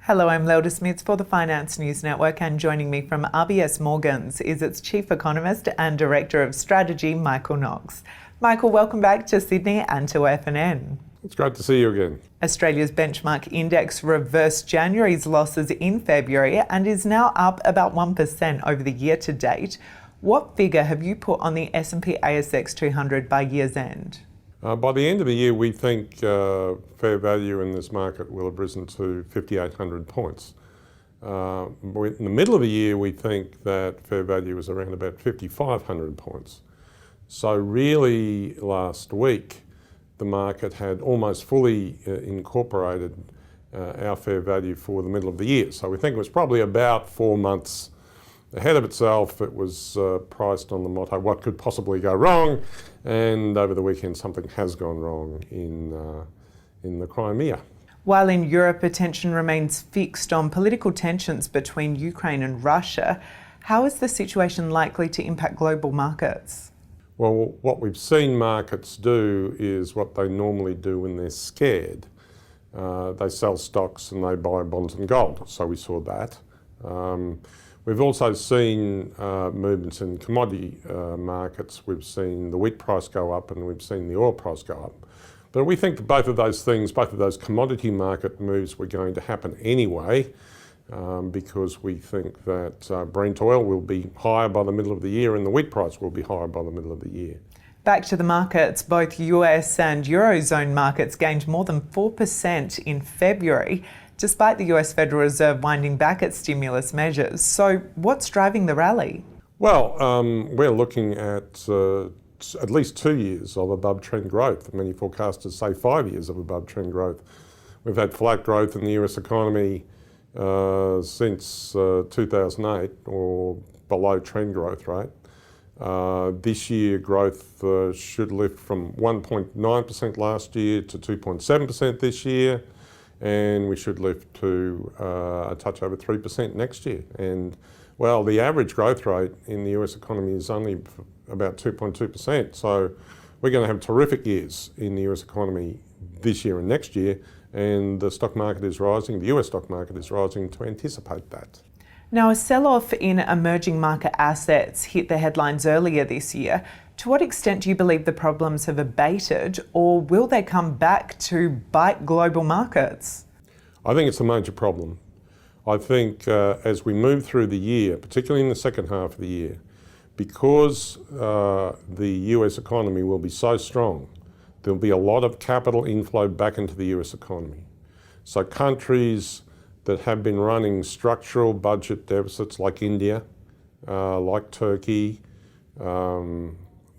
Hello, I'm Lelda Smits for the Finance News Network, and joining me from RBS Morgans is its Chief Economist and Director of Strategy, Michael Knox. Michael, welcome back to Sydney and to FNN. It's great to see you again. Australia's benchmark index reversed January's losses in February and is now up about 1% over the year to date. What figure have you put on the S&P ASX 200 by year's end? By the end of the year, we think fair value in this market will have risen to 5,800 points. In the middle of the year, we think that fair value is around about 5,500 points. So really, last week, the market had almost fully incorporated our fair value for the middle of the year. So we think it was probably about 4 months ahead of itself. It was priced on the motto, what could possibly go wrong? And over the weekend, something has gone wrong in the Crimea. While in Europe, attention remains fixed on political tensions between Ukraine and Russia, how is the situation likely to impact global markets? Well, what we've seen markets do is what they normally do when they're scared. They sell stocks and they buy bonds and gold. So we saw that. We've also seen movements in commodity markets. We've seen the wheat price go up and we've seen the oil price go up. But we think that both of those things, both of those commodity market moves were going to happen anyway, because we think that Brent oil will be higher by the middle of the year and the wheat price will be higher by the middle of the year. Back to the markets, both US and Eurozone markets gained more than 4% in February, despite the US Federal Reserve winding back its stimulus measures. So what's driving the rally? Well, we're looking at least 2 years of above trend growth. Many forecasters say 5 years of above trend growth. We've had flat growth in the US economy since 2008, or below trend growth rate. This year growth should lift from 1.9% last year to 2.7% this year, and we should lift to a touch over 3% next year. And well, the average growth rate in the US economy is only about 2.2%. So we're going to have terrific years in the US economy this year and next year, and the stock market is rising, the US stock market is rising to anticipate that. Now, a sell-off in emerging market assets hit the headlines earlier this year. To what extent do you believe the problems have abated, or will they come back to bite global markets? I think it's a major problem. I think as we move through the year, particularly in the second half of the year, because the US economy will be so strong, there'll be a lot of capital inflow back into the US economy. So countries that have been running structural budget deficits like India, like Turkey,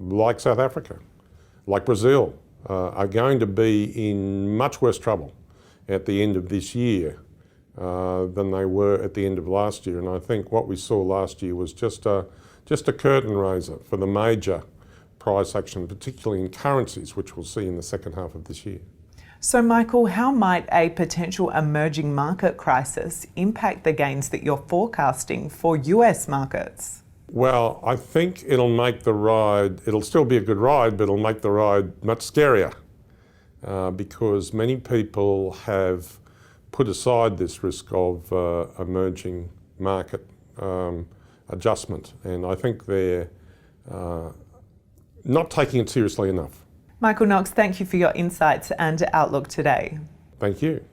like South Africa, like Brazil, are going to be in much worse trouble at the end of this year than they were at the end of last year. And I think what we saw last year was just a curtain raiser for the major price action, particularly in currencies, which we'll see in the second half of this year. So, Michael, how might a potential emerging market crisis impact the gains that you're forecasting for US markets? Well, I think it'll make the ride, it'll still be a good ride, but it'll make the ride much scarier because many people have put aside this risk of emerging market adjustment, and I think they're not taking it seriously enough. Michael Knox, thank you for your insights and outlook today. Thank you.